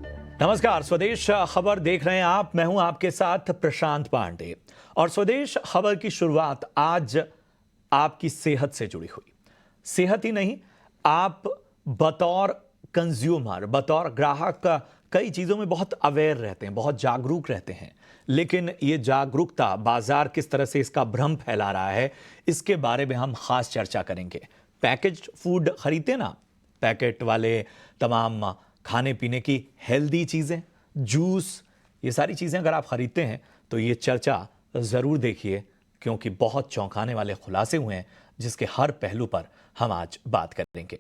नमस्कार, स्वदेश खबर देख रहे हैं आप। मैं हूं आपके साथ प्रशांत पांडे और स्वदेश खबर की शुरुआत आज आपकी सेहत से जुड़ी हुई। सेहत ही नहीं, आप बतौर कंज्यूमर, बतौर ग्राहक कई चीजों में बहुत अवेयर रहते हैं, बहुत जागरूक रहते हैं। लेकिन ये जागरूकता बाजार किस तरह से इसका भ्रम फैला रहा है, इसके बारे में हम खास चर्चा करेंगे। पैकेज्ड फूड खरीदते ना, पैकेट वाले तमाम खाने पीने की हेल्दी चीज़ें, जूस, ये सारी चीज़ें अगर आप खरीदते हैं तो ये चर्चा ज़रूर देखिए, क्योंकि बहुत चौंकाने वाले खुलासे हुए हैं जिसके हर पहलू पर हम आज बात करेंगे।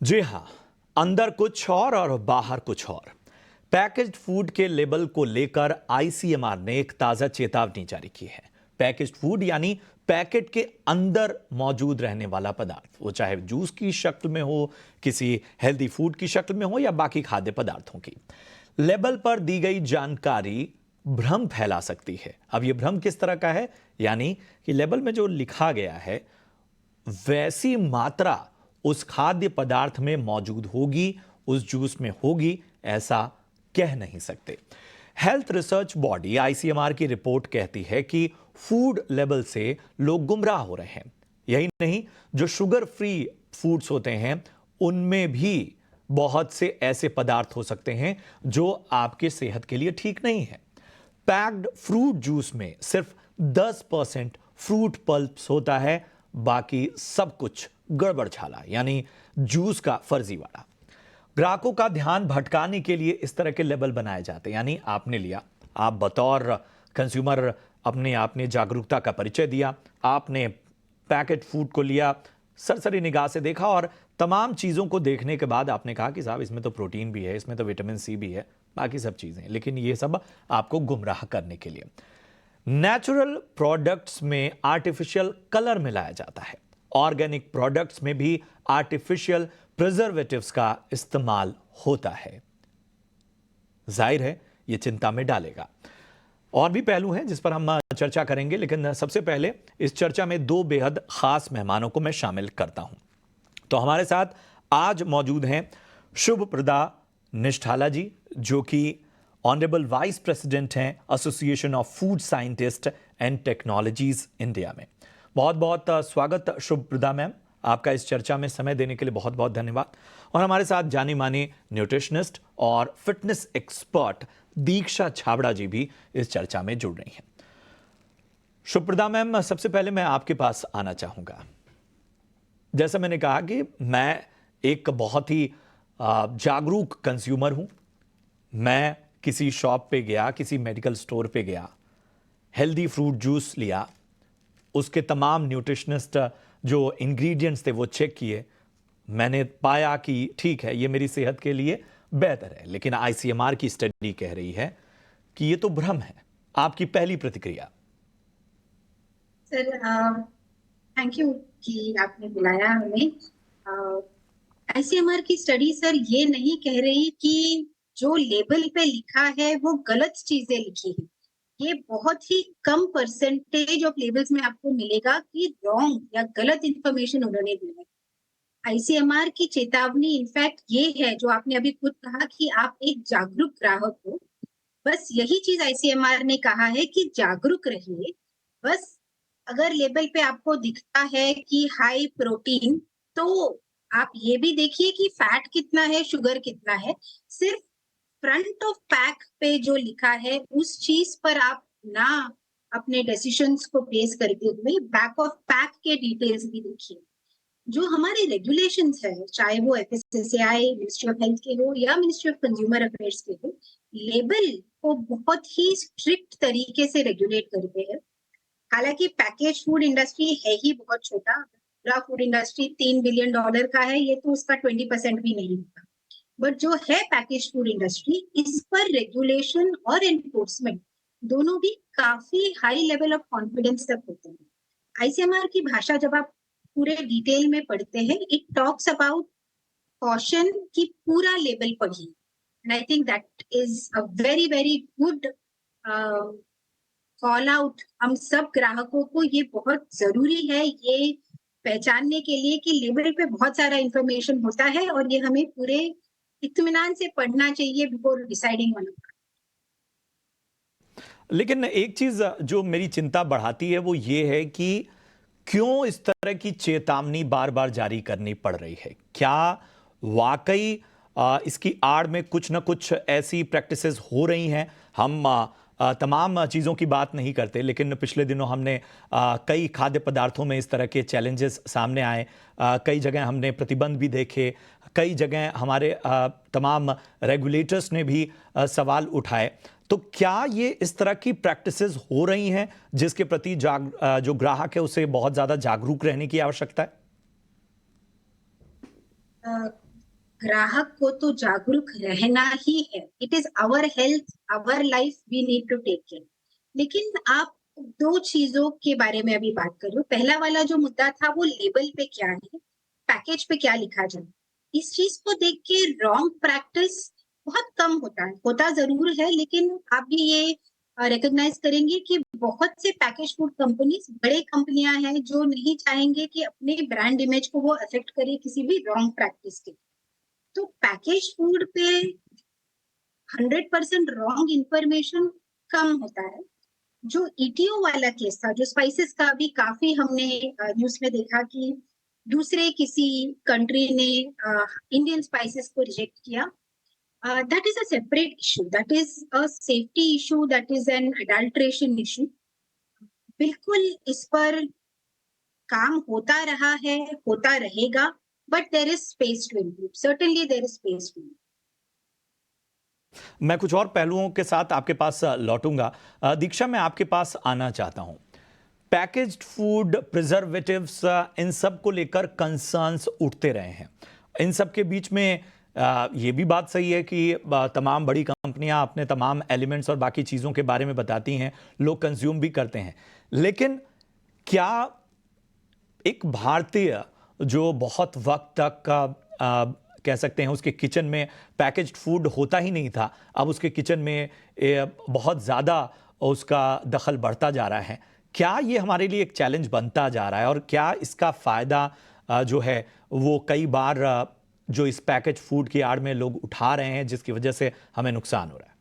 जी हां, अंदर कुछ और बाहर कुछ और। पैकेज्ड फूड के लेबल को लेकर आईसीएमआर ने एक ताजा चेतावनी जारी की है। पैकेज्ड फूड यानी पैकेट के अंदर मौजूद रहने वाला पदार्थ, वो चाहे जूस की शक्ल में हो, किसी हेल्दी फूड की शक्ल में हो या बाकी खाद्य पदार्थों की, लेबल पर दी गई जानकारी भ्रम फैला सकती है। अब यह भ्रम किस तरह का है? यानी कि लेबल में जो लिखा गया है वैसी मात्रा उस खाद्य पदार्थ में मौजूद होगी, उस जूस में होगी, ऐसा कह नहीं सकते। हेल्थ रिसर्च बॉडी आईसीएमआर की रिपोर्ट कहती है कि फूड लेबल से लोग गुमराह हो रहे हैं। यही नहीं, जो शुगर फ्री फूड्स होते हैं उनमें भी बहुत से ऐसे पदार्थ हो सकते हैं जो आपके सेहत के लिए ठीक नहीं है। पैक्ड फ्रूट जूस में सिर्फ 10% फ्रूट पल्प्स होता है, बाकी सब कुछ गड़बड़ झाला, यानी जूस का फर्जीवाड़ा। ग्राहकों का ध्यान भटकाने के लिए इस तरह के लेबल बनाए जाते हैं। यानी आपने लिया, आप बतौर कंज्यूमर अपने आपने जागरूकता का परिचय दिया, आपने पैकेट फूड को लिया, सरसरी निगाह से देखा और तमाम चीज़ों को देखने के बाद आपने कहा कि साहब इसमें तो प्रोटीन भी है, इसमें तो विटामिन सी भी है, बाकी सब चीज़ें। लेकिन ये सब आपको गुमराह करने के लिए। नेचुरल प्रोडक्ट्स में आर्टिफिशियल कलर मिलाया जाता है, ऑर्गेनिक प्रोडक्ट्स में भी आर्टिफिशियल प्रिजर्वेटिव्स का इस्तेमाल होता है। जाहिर है यह चिंता में डालेगा। और भी पहलू हैं जिस पर हम चर्चा करेंगे, लेकिन सबसे पहले इस चर्चा में दो बेहद खास मेहमानों को मैं शामिल करता हूं। तो हमारे साथ आज मौजूद हैं शुभप्रदा निष्ठाला जी, जो कि ऑनरेबल वाइस प्रेसिडेंट हैं association of food scientist and technologies India में। बहुत बहुत स्वागत शुभप्रदा मैम, आपका इस चर्चा में समय देने के लिए बहुत बहुत धन्यवाद। और हमारे साथ जानी मानी न्यूट्रिशनिस्ट और फिटनेस एक्सपर्ट दीक्षा छाबड़ा जी भी इस चर्चा में जुड़ रही हैं। शुभप्रदा मैम, सबसे पहले मैं आपके पास आना चाहूंगा। जैसा मैंने कहा कि मैं एक बहुत ही जागरूक कंज्यूमर हूं। मैं किसी शॉप पे गया, किसी मेडिकल स्टोर पे गया, हेल्दी फ्रूट जूस लिया, उसके तमाम न्यूट्रिशनिस्ट जो इंग्रेडिएंट्स थे वो चेक किए, मैंने पाया कि ठीक है ये मेरी सेहत के लिए बेहतर है। लेकिन आईसीएमआर की स्टडी कह रही है कि ये तो भ्रम है। आपकी पहली प्रतिक्रिया? सर, थैंक यू कि आपने बुलाया हमें। आईसीएमआर की स्टडी सर ये नहीं कह रही कि जो लेबल पे लिखा है वो गलत चीजें लिखी है। ये बहुत ही कम परसेंटेज ऑफ लेबल्स में आपको मिलेगा कि रॉन्ग या गलत इंफॉर्मेशन उन्होंने दी है। आईसीएमआर की चेतावनी इनफैक्ट ये है, जो आपने अभी खुद कहा कि आप एक जागरूक ग्राहक हो। बस यही चीज आईसीएमआर ने कहा है कि जागरूक रहिए। बस अगर लेबल पे आपको दिखता है कि हाई प्रोटीन, तो आप ये भी देखिए कि फैट कितना है, शुगर कितना है। सिर्फ फ्रंट ऑफ पैक पे जो लिखा है उस चीज पर आप ना अपने डिसीजंस को बेस करते हुए बैक ऑफ पैक के डिटेल्स भी देखिए। जो हमारे रेगुलेशंस है, चाहे वो एफएसएसएआई, मिनिस्ट्री ऑफ हेल्थ के हो या मिनिस्ट्री ऑफ कंज्यूमर अफेयर्स के हो, लेबल को बहुत ही स्ट्रिक्ट तरीके से रेगुलेट करते हैं। हालांकि पैकेज फूड इंडस्ट्री है ही बहुत छोटा। पूरा फूड इंडस्ट्री $3 बिलियन का है, ये तो उसका 20% भी नहीं होता। बट जो है पैकेज फूड इंडस्ट्री, इस पर रेगुलेशन और एनफोर्समेंट दोनों भी काफी हाई लेवल ऑफ कॉन्फिडेंस तक होते हैं। आईसीएमआर की भाषा जब आप पूरे डिटेल में पढ़ते हैं, इट टॉक्स अबाउट कॉशन की पूरा लेबल पढ़िए। And I think that is a very very good call out हम सब ग्राहकों को। ये बहुत जरूरी है ये पहचानने के लिए कि लेबल पे बहुत सारा इंफॉर्मेशन होता है और ये हमें पूरे इत्मीनान से पढ़ना चाहिए बिफोर डिसाइडिंग ऑन। लेकिन एक चीज जो मेरी चिंता बढ़ाती है वो ये है कि क्यों इस तरह की चेतावनी बार बार जारी करनी पड़ रही है? क्या वाकई इसकी आड़ में कुछ ना कुछ ऐसी प्रैक्टिसेस हो रही हैं? हम तमाम चीज़ों की बात नहीं करते, लेकिन पिछले दिनों हमने कई खाद्य पदार्थों में इस तरह के चैलेंजेस सामने आए। कई जगह हमने प्रतिबंध भी देखे, कई जगह हमारे तमाम रेगुलेटर्स ने भी सवाल उठाए। तो क्या ये इस तरह की प्रैक्टिसेस हो रही हैं जिसके प्रति जो ग्राहक है उसे बहुत ज्यादा जागरूक रहने की आवश्यकता है? ग्राहक को तो जागरूक रहना ही है। It is our health, our life, we need to take care. लेकिन आप दो चीजों के बारे में अभी बात कर रहे हो। पहला वाला जो मुद्दा था वो लेबल पे क्या है, पैकेज पे क्या लिखा जाए। इस चीज को देख के रॉन्ग प्रैक्टिस बहुत कम होता है, होता जरूर है, लेकिन आप भी ये रिकॉग्नाइज करेंगे कि बहुत से पैकेज फूड कंपनीज बड़े कंपनियां हैं जो नहीं चाहेंगे कि अपने ब्रांड इमेज को वो अफेक्ट करे किसी भी रॉन्ग प्रैक्टिस के। तो पैकेज फूड पे 100% रॉन्ग इंफॉर्मेशन कम होता है। जो ईटीओ वाला केस था, जो स्पाइसेस का भी काफी हमने न्यूज में देखा कि दूसरे किसी कंट्री ने इंडियन स्पाइसेस को रिजेक्ट किया, that is a separate issue, that is a safety issue, that is an adulteration issue. बिल्कुल इस पर काम होता रहा है, होता रहेगा, but there is space to improve, certainly there is space to. मैं कुछ और पहलुओं के साथ आपके पास लौटूंगा। दीक्षा, मैं आपके पास आना चाहता हूं। पैकेज्ड फूड, प्रिजर्वेटिव्स, इन सब को लेकर कंसर्न्स उठते रहे हैं। इन सब के बीच में ये भी बात सही है कि तमाम बड़ी कंपनियां अपने तमाम एलिमेंट्स और बाकी चीज़ों के बारे में बताती हैं, लोग कंज्यूम भी करते हैं। लेकिन क्या एक भारतीय जो बहुत वक्त तक कह सकते हैं उसके किचन में पैकेज्ड फूड होता ही नहीं था, अब उसके किचन में बहुत ज़्यादा उसका दखल बढ़ता जा रहा है, क्या ये हमारे लिए एक चैलेंज बनता जा रहा है? और क्या इसका फ़ायदा जो है वो कई बार जो इस पैकेज फूड की आड़ में लोग उठा रहे हैं जिसकी वजह से हमें नुकसान हो रहा है?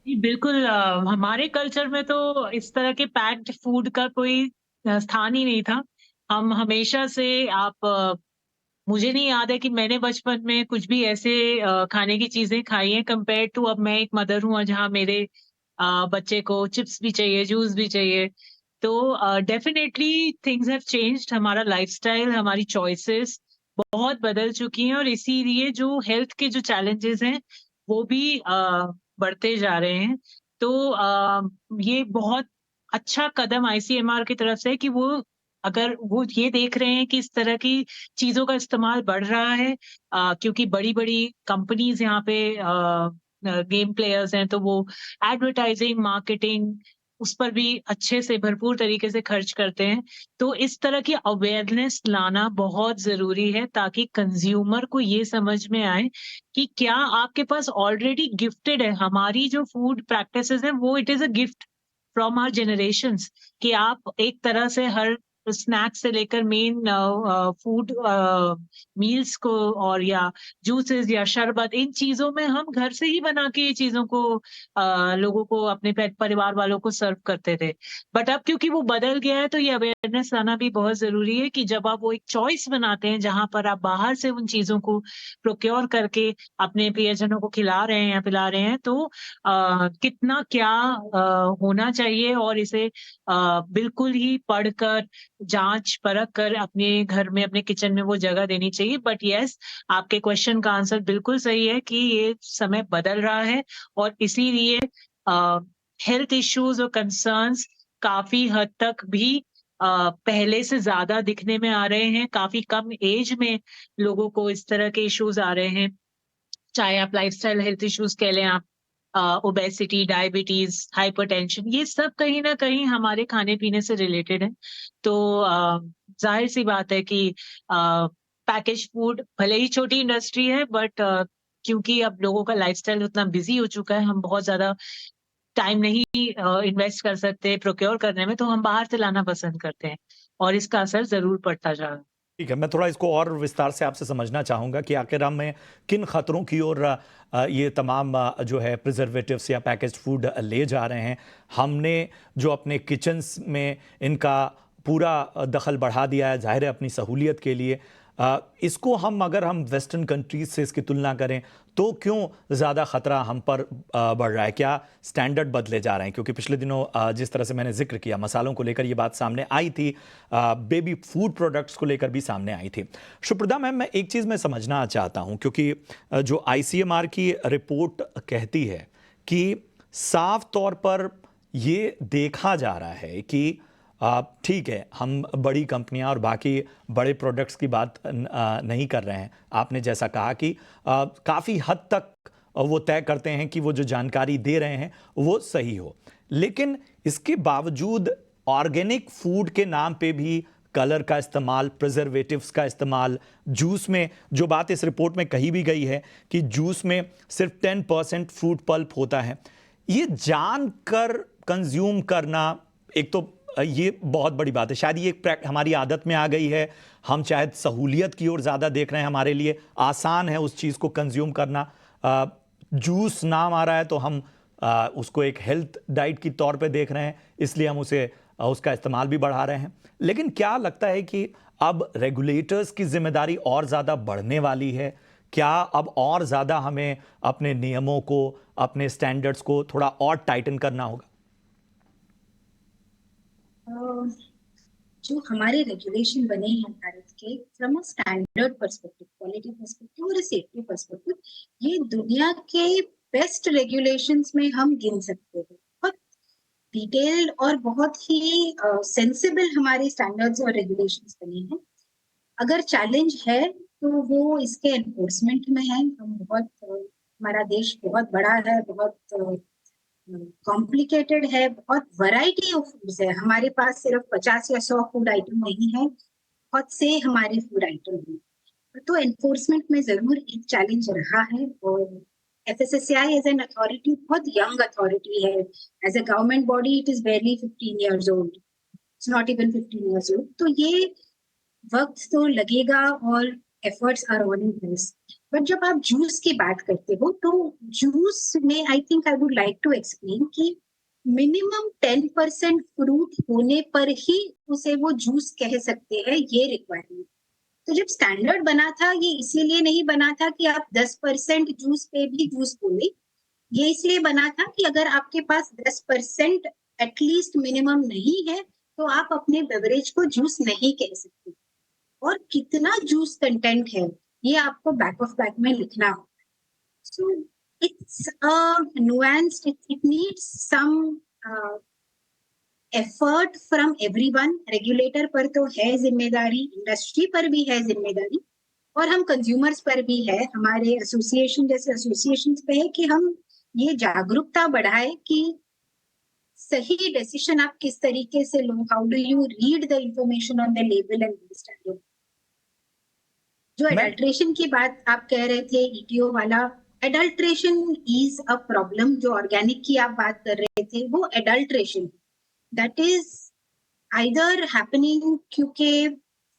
जी, बिल्कुल हमारे कल्चर में तो इस तरह के पैक्ड फूड का कोई स्थान ही नहीं था। हम हमेशा से मुझे नहीं याद है कि मैंने बचपन में कुछ भी ऐसे खाने की चीज़ें खाई हैं कंपेयर टू अब मैं एक मदर हूँ और जहाँ मेरे बच्चे को चिप्स भी चाहिए, जूस भी चाहिए। तो डेफ़िनेटली थिंग्स हैव चेंज्ड, हमारा लाइफ़स्टाइल, हमारी चॉइसेस बहुत बदल चुकी हैं और इसीलिए जो हेल्थ के जो चैलेंजेज़ हैं, वो भी बढ़ते जा रहे हैं। तो ये बहुत अच्छा कदम आईसीएमआर की तरफ से है कि वो अगर वो ये देख रहे हैं कि इस तरह की चीज़ों का इस्तेमाल बढ़ रहा है, क्योंकि बड़ी-बड़ी कंपनीज़ यहाँ पे गेम प्लेयर्स हैं, तो वो एडवर्टाइज़िंग, मार्केटिंग उस पर भी अच्छे से भरपूर तरीके से खर्च करते हैं। तो इस तरह की अवेयरनेस लाना बहुत ज़रूरी है ताकि कंज़्यूमर को ये समझ में आए कि क्या आपके पास ऑलरेडी गिफ्टेड है। हमारी जो फूड प्रैक्टिसेज़ हैं वो it is a gift from our generations कि आप एक तरह से हर स्नैक्स से लेकर मेन फूड मील्स को और या जूसेस या शरबत इन चीज़ों में हम घर से ही बना के ये चीज़ों को लोगों को अपने परिवार वालों को सर्व करते थे। बट अब क्योंकि वो बदल गया है तो ये अवेयरनेस लाना भी बहुत ज़रूरी है कि जब आप वो एक चॉइस बनाते हैं जहाँ पर आप बाहर से उन चीज़ों को प्रोक्योर करके अपने प्रियजनों को खिला रहे हैं या पिला रहे हैं तो कितना क्या होना चाहिए और इसे बिल्कुल ही पढ़कर, जाँच-परख कर अपने घर में, अपने किचन में वो जगह देनी चाहिए। बट येस, आपके क्वेश्चन का आंसर बिल्कुल सही है कि ये समय बदल रहा है और इसीलिए अ, हेल्थ इश्यूज़ और कंसर्न्स काफ़ी हद तक भी पहले से ज़्यादा दिखने में आ रहे हैं। काफ़ी कम ऐज में लोगों को इस तरह के इश्यूज़ आ रहे हैं। चाहे आप लाइफ़स्टाइल हेल्थ इश्यूज़ कह लें, आप ओबेसिटी, डायबिटीज़, हाइपरटेंशन ये सब कहीं न कहीं हमारे खाने-पीने से रिलेटेड है। तो ज़ाहिर-सी बात है कि पैकेज्ड फूड भले ही छोटी इंडस्ट्री है बट क्योंकि अब लोगों का लाइफस्टाइल उतना बिजी हो चुका है, हम बहुत ज़्यादा टाइम नहीं इन्वेस्ट कर सकते प्रोक्योर करने में, तो हम बाहर से लाना पसंद करते हैं और इसका असर ज़रूर पड़ता जा रहा है। ठीक है, मैं थोड़ा इसको और विस्तार से आपसे समझना चाहूँगा कि आखिर हमें किन खतरों की ओर ये तमाम जो है प्रिजर्वेटिव्स या पैकेज्ड फूड ले जा रहे हैं। हमने जो अपने किचन्स में इनका पूरा दखल बढ़ा दिया है, ज़ाहिर है अपनी सहूलियत के लिए। इसको हम अगर हम वेस्टर्न कंट्रीज से इसकी तुलना करें तो क्यों ज़्यादा ख़तरा हम पर बढ़ रहा है? क्या स्टैंडर्ड बदले जा रहे हैं? क्योंकि पिछले दिनों जिस तरह से मैंने जिक्र किया, मसालों को लेकर ये बात सामने आई थी, बेबी फूड प्रोडक्ट्स को लेकर भी सामने आई थी। सुप्रदा मैम, मैं एक चीज़ मैं समझना चाहता हूँ, क्योंकि जो ICMR की रिपोर्ट कहती है कि साफ तौर पर ये देखा जा रहा है कि ठीक है, हम बड़ी कंपनियां और बाकी बड़े प्रोडक्ट्स की बात नहीं कर रहे हैं। आपने जैसा कहा कि काफ़ी हद तक वो तय करते हैं कि वो जो जानकारी दे रहे हैं वो सही हो, लेकिन इसके बावजूद ऑर्गेनिक फूड के नाम पे भी कलर का इस्तेमाल, प्रिजर्वेटिव्स का इस्तेमाल, जूस में जो बात इस रिपोर्ट में कही भी गई है कि जूस में सिर्फ 10% फ्रूट पल्प होता है, ये जानकर कंज्यूम करना एक तो ये बहुत बड़ी बात है। शायद ये हमारी आदत में आ गई है, हम शायद सहूलियत की ओर ज़्यादा देख रहे हैं, हमारे लिए आसान है उस चीज़ को कंज्यूम करना। जूस नाम आ रहा है तो हम उसको एक हेल्थ डाइट की तौर पे देख रहे हैं, इसलिए हम उसका इस्तेमाल भी बढ़ा रहे हैं। लेकिन क्या लगता है कि अब रेगुलेटर्स की जिम्मेदारी और ज़्यादा बढ़ने वाली है? क्या अब और ज़्यादा हमें अपने नियमों को, अपने स्टैंडर्ड्स को थोड़ा और टाइटन करना होगा? जो हमारे रेगुलेशन बने हैं भारत के, from a standard perspective, quality perspective और सेफ्टी पर्सपेक्टिव, ये दुनिया के बेस्ट रेगुलेशंस में हम गिन सकते हैं। बहुत डिटेल्ड और बहुत ही सेंसिबल हमारे स्टैंडर्ड्स और रेगुलेशंस बने हैं। अगर चैलेंज है तो वो इसके एनफोर्समेंट में है। हमारा देश बहुत बड़ा है, बहुत कॉम्प्लिकेटेड है, बहुत वैरायटी ऑफ फूड्स है। हमारे पास सिर्फ 50 या 100 फूड आइटम नहीं है, बहुत से हमारे फूड आइटम हैं। तो एनफोर्समेंट में जरूर एक चैलेंज रहा है। और FSSAI एज एन अथॉरिटी बहुत यंग अथॉरिटी है। As a government body it is barely 15 years old. It's not even 15 years old. तो ये वक्त तो लगेगा और efforts are on in this. But जब आप जूस की बात करते हो तो जूस में I think I would like to explain कि मिनिमम 10% फ्रूट होने पर ही उसे वो जूस कह सकते हैं, ये रिक्वायरमेंट। तो जब स्टैंडर्ड बना था, ये इसीलिए नहीं बना था कि आप 10% जूस पे भी जूस बोले। ये इसलिए बना था कि अगर आपके पास 10% एटलीस्ट मिनिमम नहीं है तो आप अपने बेवरेज को जूस नहीं कह सकते। और कितना जूस कंटेंट है ये आपको बैक ऑफ बैग में लिखना होगा। So it's nuanced, it needs some effort from everyone. Regulator पर तो है जिम्मेदारी, इंडस्ट्री पर भी है जिम्मेदारी, और हम कंज्यूमर्स पर भी है। हमारे एसोसिएशन जैसे एसोसिएशंस पे है कि हम ये जागरूकता बढ़ाए कि सही डिसीजन आप किस तरीके से लो। How do you read the information on the label and understand it. जो एडल्ट्रेशन की बात आप कह रहे थे, ETO वाला, एडल्ट्रेशन इज अ प्रॉब्लम। जो ऑर्गेनिक की आप बात कर रहे थे वो adulteration, that is either happening क्योंकि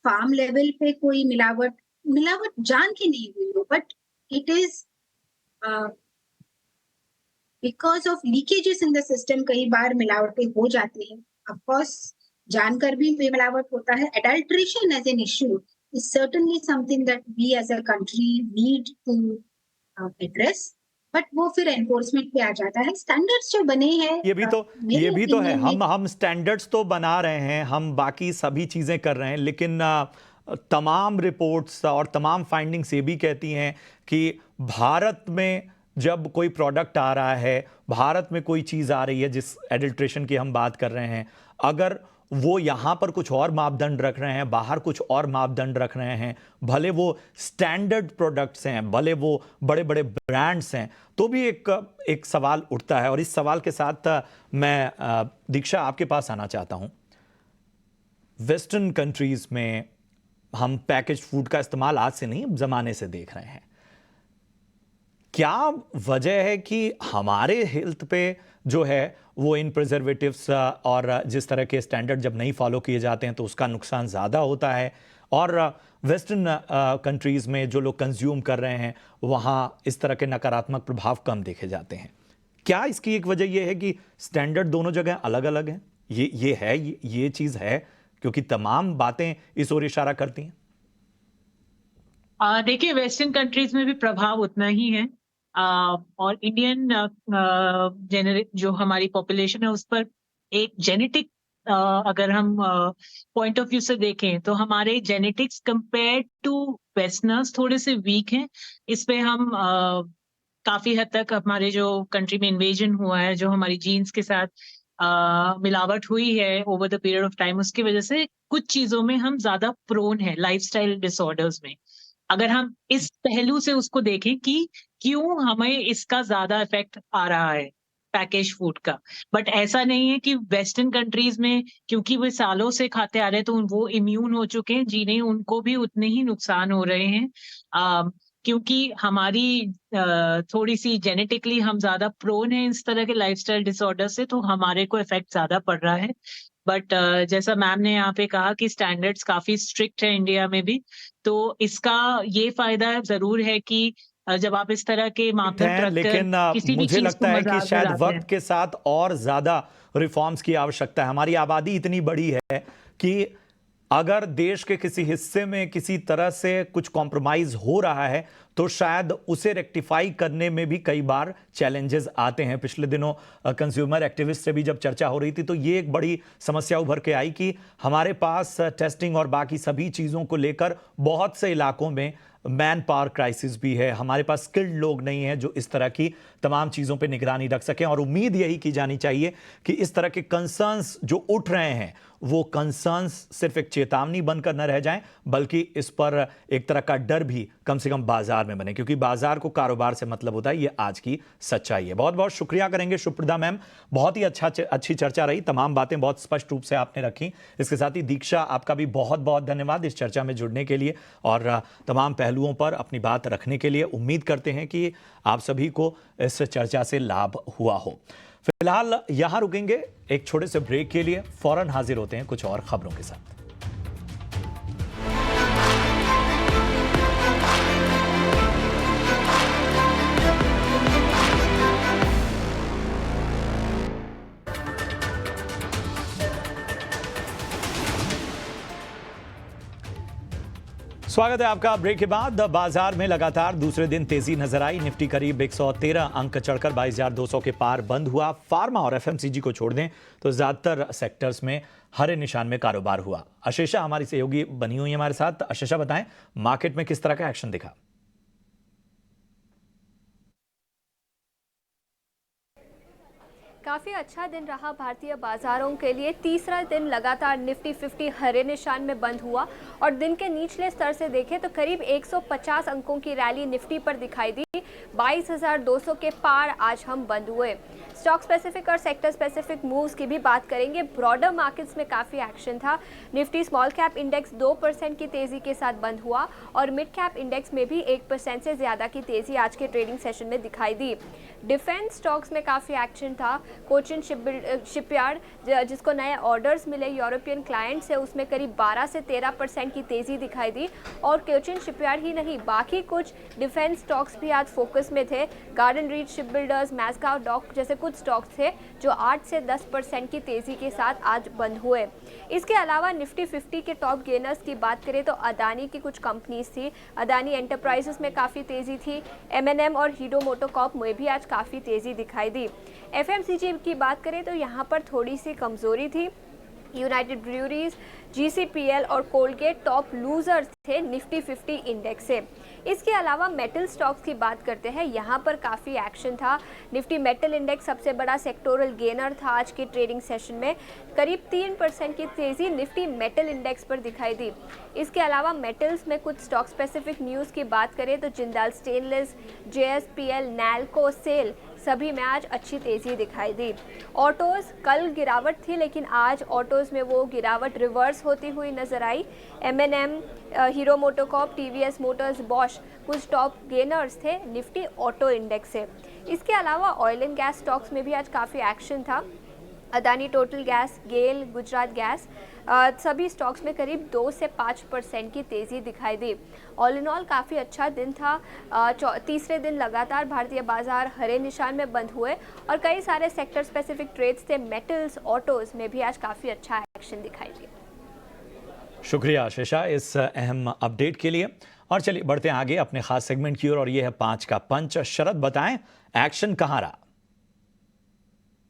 फार्म लेवल पे कोई मिलावट जान के नहीं हुई हो, but it is because of leakages in the system. कई बार मिलावटें हो जाती है, ऑफ कोर्स जानकर भी मिलावट होता है। Adulteration as an issue is certainly something that we as a country need to address, but वो फिर एनफोर्समेंट पे आ जाता है। स्टैंडर्ड्स जो बने हैं, ये भी तो है। हम स्टैंडर्ड्स तो बना रहे हैं, हम बाकी सभी चीज़ें कर रहे हैं, लेकिन तमाम रिपोर्ट्स और तमाम फाइंडिंग्स ये भी कहती हैं कि भारत में जब कोई प्रोडक्ट आ रहा है, भारत में कोई चीज़ आ रही है जिस एडल्ट्रेशन की हम बात कर रहे हैं, अगर वो यहाँ पर कुछ और मापदंड रख रहे हैं, बाहर कुछ और मापदंड रख रहे हैं, भले वो स्टैंडर्ड प्रोडक्ट्स हैं, भले वो बड़े बड़े ब्रांड्स हैं, तो भी एक सवाल उठता है। और इस सवाल के साथ मैं दीक्षा आपके पास आना चाहता हूँ। वेस्टर्न कंट्रीज़ में हम पैकेज फूड का इस्तेमाल आज से नहीं, ज़माने से देख रहे हैं। क्या वजह है कि हमारे हेल्थ पे जो है वो इन प्रिजर्वेटिव्स और जिस तरह के स्टैंडर्ड जब नहीं फॉलो किए जाते हैं तो उसका नुकसान ज़्यादा होता है, और वेस्टर्न कंट्रीज़ में जो लोग कंज्यूम कर रहे हैं वहाँ इस तरह के नकारात्मक प्रभाव कम देखे जाते हैं? क्या इसकी एक वजह यह है कि स्टैंडर्ड दोनों जगह अलग अलग हैं? ये चीज़ है, क्योंकि तमाम बातें इस ओर इशारा करती हैं। देखिए, वेस्टर्न कंट्रीज में भी प्रभाव उतना ही है। और इंडियन जेनेरिक जो हमारी पॉपुलेशन है उस पर एक जेनेटिक, अगर हम पॉइंट ऑफ व्यू से देखें तो हमारे जेनेटिक्स कंपेयर टू वेस्टर्नर्स थोड़े से वीक हैं। इस पे हम काफी हद तक हमारे जो कंट्री में इन्वेजन हुआ है, जो हमारी जीन्स के साथ मिलावट हुई है over the period of time, उसकी वजह से कुछ चीजों में हम ज्यादा प्रोन है, लाइफस्टाइल डिसऑर्डर्स में। अगर हम इस पहलू से उसको देखें कि क्यों हमें इसका ज्यादा इफेक्ट आ रहा है पैकेज फूड का। बट ऐसा नहीं है कि वेस्टर्न कंट्रीज में क्योंकि वो सालों से खाते आ रहे हैं तो वो इम्यून हो चुके हैं, जी नहीं, उनको भी उतने ही नुकसान हो रहे हैं। क्योंकि हमारी थोड़ी सी जेनेटिकली हम ज्यादा प्रोन है इस तरह के लाइफस्टाइल डिसऑर्डर से, तो हमारे को इफेक्ट ज्यादा पड़ रहा है। बट जैसा मैम ने यहाँ पे कहा कि स्टैंडर्ड्स काफी स्ट्रिक्ट है इंडिया में भी, तो इसका ये फायदा जरूर है कि जब आप इस तरह के मापदंड रखकर लेकिन किसी भी मुझे चीज लगता को है कि मजाक शायद बनाते हैं। वक्त के साथ और ज्यादा रिफॉर्म्स की आवश्यकता है। हमारी आबादी इतनी बड़ी है कि अगर देश के किसी हिस्से में किसी तरह से कुछ कॉम्प्रोमाइज हो रहा है तो शायद उसे रेक्टिफाई करने में भी कई बार चैलेंजेस आते हैं। पिछले दिनों कंज्यूमर एक्टिविस्ट से भी जब चर्चा हो रही थी तो ये एक बड़ी समस्या उभर के आई कि हमारे पास टेस्टिंग और बाकी सभी चीज़ों को लेकर बहुत से इलाकों में मैन पावर क्राइसिस भी है। हमारे पास स्किल्ड लोग नहीं हैं जो इस तरह की तमाम चीज़ों पे निगरानी रख सकें, और उम्मीद यही की जानी चाहिए कि इस तरह के कंसर्न्स जो उठ रहे हैं वो कंसर्न्स सिर्फ एक चेतावनी बनकर न रह जाएं, बल्कि इस पर एक तरह का डर भी कम से कम बाजार में बने, क्योंकि बाजार को कारोबार से मतलब होता है। ये आज की सच्चाई है। बहुत बहुत शुक्रिया करेंगे शुभप्रदा मैम, बहुत ही अच्छी चर्चा रही, तमाम बातें बहुत स्पष्ट रूप से आपने रखी। इसके साथ ही दीक्षा, आपका भी बहुत बहुत धन्यवाद इस चर्चा में जुड़ने के लिए और तमाम पहलुओं पर अपनी बात रखने के लिए। उम्मीद करते हैं कि आप सभी को इस चर्चा से लाभ हुआ हो। फिलहाल यहां रुकेंगे एक छोटे से ब्रेक के लिए, फौरन हाजिर होते हैं कुछ और खबरों के साथ। स्वागत है आपका। ब्रेक के बाद बाजार में लगातार दूसरे दिन तेजी नजर आई। निफ्टी करीब 113 अंक चढ़कर 22,200 के पार बंद हुआ। फार्मा और एफएमसीजी को छोड़ दें तो ज्यादातर सेक्टर्स में हरे निशान में कारोबार हुआ। अशेषा हमारी सहयोगी बनी हुई है हमारे साथ। अशेषा, बताएं मार्केट में किस तरह का एक्शन दिखा? काफ़ी अच्छा दिन रहा भारतीय बाजारों के लिए। तीसरा दिन लगातार निफ्टी 50 हरे निशान में बंद हुआ और दिन के निचले स्तर से देखें तो करीब 150 अंकों की रैली निफ्टी पर दिखाई दी। 22,200 के पार आज हम बंद हुए। स्टॉक स्पेसिफिक और सेक्टर स्पेसिफिक मूव्स की भी बात करेंगे। ब्रॉडर मार्केट्स में काफ़ी एक्शन था। निफ्टी स्मॉल कैप इंडेक्स 2% की तेज़ी के साथ बंद हुआ और मिड कैप इंडेक्स में भी 1% से ज़्यादा की तेज़ी आज के ट्रेडिंग सेशन में दिखाई दी। डिफेंस स्टॉक्स में काफ़ी एक्शन था। कोचिन शिपयार्ड जिसको नए ऑर्डर्स मिले यूरोपियन क्लाइंट से, उसमें करीब 12 से 13% की तेज़ी दिखाई दी। और कोचिन शिपयार्ड ही नहीं, बाकी कुछ डिफेंस स्टॉक्स भी आज फोकस में थे। Garden reach ship builders, Mazagon dock जैसे कुछ स्टॉक्स थे जो 8 से 10% की तेज़ी के साथ आज बंद हुए। इसके अलावा निफ्टी 50 के टॉप गेनर्स की बात करें तो अदानी की कुछ कंपनीज थी। अदानी एंटरप्राइजेस में काफ़ी तेज़ी थी। M&M और हीरो मोटोकॉर्प में भी आज काफ़ी तेज़ी दिखाई दी। FMCG की बात करें तो यहाँ पर थोड़ी सी कमज़ोरी थी। यूनाइटेड ब्रूअरीज, GCPL और कोलगेट टॉप लूजर्स थे निफ्टी 50 इंडेक्स से। इसके अलावा मेटल स्टॉक्स की बात करते हैं, यहाँ पर काफ़ी एक्शन था। निफ्टी मेटल इंडेक्स सबसे बड़ा सेक्टोरल गेनर था आज के ट्रेडिंग सेशन में। करीब 3% की तेज़ी निफ्टी मेटल इंडेक्स पर दिखाई दी। इसके अलावा मेटल्स में कुछ स्टॉक स्पेसिफिक न्यूज़ की बात करें तो जिंदाल स्टेनलेस, JSPL, नैल्को, सेल सभी में आज अच्छी तेज़ी दिखाई दी। ऑटोज़ कल गिरावट थी, लेकिन आज ऑटोज़ में वो गिरावट रिवर्स होती हुई नजर आई। M&M, hero MotoCorp, TVS Motors, Bosch कुछ टॉप गेनर्स थे निफ्टी ऑटो इंडेक्स से। इसके अलावा ऑयल एंड गैस स्टॉक्स में भी आज काफ़ी एक्शन था। अदानी टोटल गैस, गेल, गुजरात गैस, सभी स्टॉक्स में करीब 2 से 5% की तेज़ी दिखाई दी। ऑल इन ऑल काफ़ी अच्छा दिन था। तीसरे दिन लगातार भारतीय बाजार हरे निशान में बंद हुए और कई सारे सेक्टर स्पेसिफिक ट्रेड्स थे। मेटल्स, ऑटोज़ में भी आज काफ़ी अच्छा एक्शन दिखाई दिया। शुक्रिया आशीषा इस अहम अपडेट के लिए। और चलिए बढ़ते हैं आगे अपने खास सेगमेंट की ओर, और ये है 5 का पंच। शरद बताएं, एक्शन कहां रहा?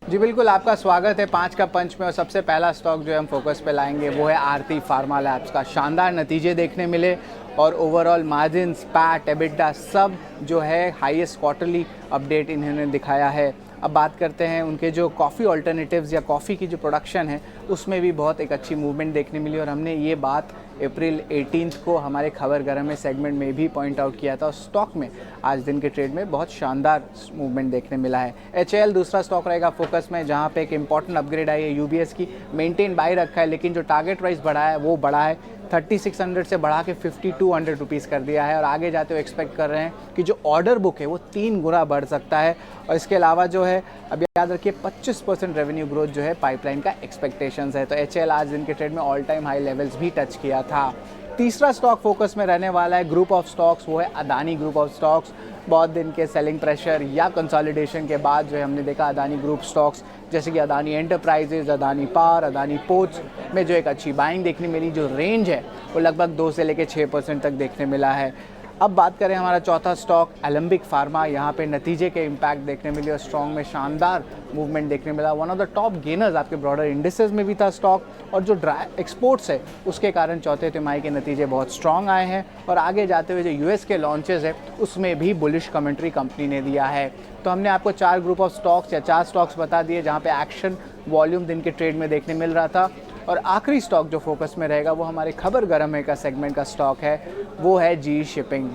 जी बिल्कुल, आपका स्वागत है 5 का पंच में। और सबसे पहला स्टॉक जो हम फोकस पे लाएंगे वो है आरती फार्मा लैब्स का। शानदार नतीजे देखने मिले और ओवरऑल मार्जिन्स, पैट, एबिटा सब जो है हाईएस्ट क्वार्टरली अपडेट इन्होंने दिखाया है। अब बात करते हैं उनके जो कॉफ़ी ऑल्टरनेटिव्स या कॉफ़ी की जो प्रोडक्शन है उसमें भी बहुत एक अच्छी मूवमेंट देखने मिली। और हमने ये बात अप्रैल 18 को हमारे खबर गरम में सेगमेंट में भी पॉइंट आउट किया था। और स्टॉक में आज दिन के ट्रेड में बहुत शानदार मूवमेंट देखने मिला है। HAL दूसरा स्टॉक रहेगा फोकस में, जहाँ पे एक इंपॉर्टेंट अपग्रेड आई है UBS की। मेंटेन बाय रखा है, लेकिन जो टारगेट प्राइस बढ़ा है वो बढ़ा है 3600 से बढ़ा के 5200 रुपीज़ कर दिया है। और आगे जाते हुए एक्सपेक्ट कर रहे हैं कि जो ऑर्डर बुक है वो 3 गुना बढ़ सकता है। और इसके अलावा जो है अब याद रखिए 25% रेवेन्यू ग्रोथ जो है पाइपलाइन का एक्सपेक्टेशंस है। तो HAL आज दिन के ट्रेड में ऑल टाइम हाई लेवल्स भी टच किया था। तीसरा स्टॉक फोकस में रहने वाला है ग्रुप ऑफ स्टॉक्स, वो है अदानी ग्रुप ऑफ स्टॉक्स। बहुत दिन के सेलिंग प्रेशर या कंसोलिडेशन के बाद जो है हमने देखा अदानी ग्रुप स्टॉक्स जैसे कि Adani enterprises, Adani power, Adani ports में जो एक अच्छी बाइंग देखने मिली। जो रेंज है वो लगभग 2 से लेकर 6% तक देखने मिला है। अब बात करें हमारा चौथा स्टॉक एलेंबिक फार्मा, यहाँ पे नतीजे के इम्पैक्ट देखने मिले और स्ट्रॉन्ग में शानदार मूवमेंट देखने मिला। One of the top gainers आपके ब्रॉडर इंडिसेस में भी था स्टॉक। और जो ड्राई एक्सपोर्ट्स है उसके कारण चौथे तिमाही के नतीजे बहुत स्ट्रॉन्ग आए हैं। और आगे जाते हुए जो US के लॉन्चेस है उसमें भी बुलिश कमेंट्री कंपनी ने दिया है। तो हमने आपको 4 ग्रुप ऑफ स्टॉक्स या 4 स्टॉक्स बता दिए जहाँ पे एक्शन वॉल्यूम दिन के ट्रेड में देखने मिल रहा था। और आखिरी स्टॉक जो फोकस में रहेगा वो हमारे खबर गरम है का सेगमेंट का स्टॉक है, वो है GE शिपिंग।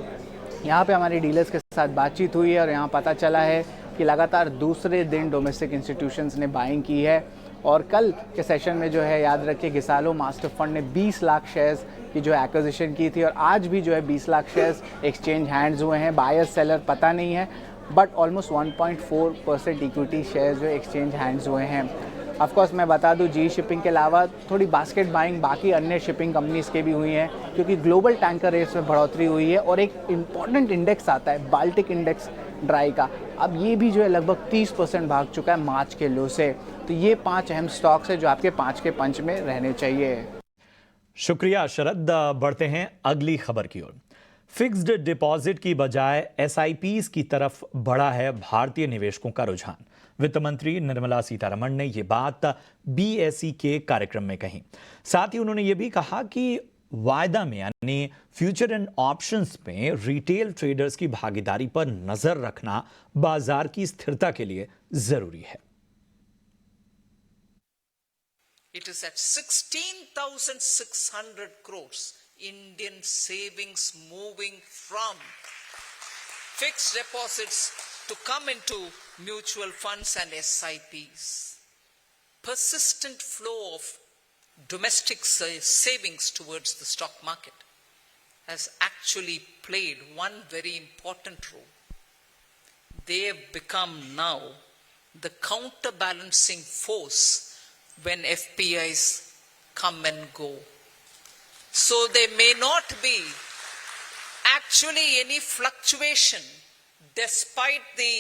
यहाँ पे हमारे डीलर्स के साथ बातचीत हुई है और यहाँ पता चला है कि लगातार दूसरे दिन डोमेस्टिक इंस्टीट्यूशंस ने बाइंग की है। और कल के सेशन में जो है याद रखिए घिसालो मास्टर फंड ने 20 लाख शेयर्स की जो एक्विजिशन की थी। और आज भी जो है 20 लाख शेयर्स एक्सचेंज हैंड्स हुए हैं। बायर सेलर पता नहीं है, बट ऑलमोस्ट 1.4% इक्विटी शेयर्स जो एक्सचेंज हैंड्स हुए हैं। ऑफकोर्स मैं बता दूं GE शिपिंग के अलावा थोड़ी बास्केट बाइंग बाकी अन्य शिपिंग कंपनीज़ के भी हुई हैं, क्योंकि ग्लोबल टैंकर रेट्स में बढ़ोतरी हुई है। और एक इम्पॉर्टेंट इंडेक्स आता है बाल्टिक इंडेक्स ड्राई का, अब ये भी जो है लगभग 30% भाग चुका है मार्च के लो से। तो ये 5 अहम स्टॉक्स है जो आपके 5 के पंच में रहने चाहिए। शुक्रिया शरद। बढ़ते हैं अगली खबर की ओर। फिक्स्ड डिपॉजिट की बजाय SIPs की तरफ बढ़ा है भारतीय निवेशकों का रुझान। वित्त मंत्री निर्मला सीतारमण ने यह बात BSE के कार्यक्रम में कही। साथ ही उन्होंने यह भी कहा कि वायदा में यानी फ्यूचर एंड ऑप्शंस में रिटेल ट्रेडर्स की भागीदारी पर नजर रखना बाजार की स्थिरता के लिए जरूरी है। It is at 16,600 crores Indian savings moving from fixed deposits to come into mutual funds and SIPs. Persistent flow of domestic savings towards the stock market has actually played one very important role. They have become now the counterbalancing force when FPIs come and go. So there may not be actually any fluctuation despite the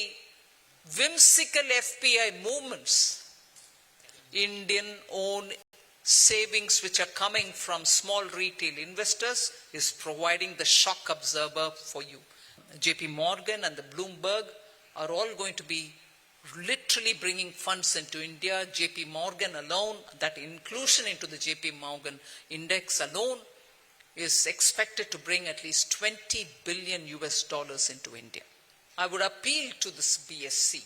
whimsical FPI movements. Indian owned savings which are coming from small retail investors is providing the shock absorber for you. JP Morgan and the Bloomberg are all going to be literally bringing funds into India. JP Morgan alone, that inclusion into the JP Morgan index alone is expected to bring at least $20 billion into India. I would appeal to this BSE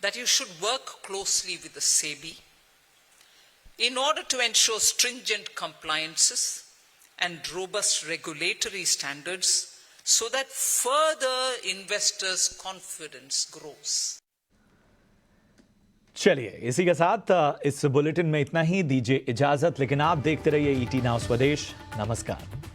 that you should work closely with the SEBI in order to ensure stringent compliances and robust regulatory standards so that further investors' confidence grows. चलिए इसी के साथ इस bulletin में इतना ही। दीजिए इजाजत, लेकिन आप देखते रहिए ईटी नाउ स्वदेश। नमस्कार।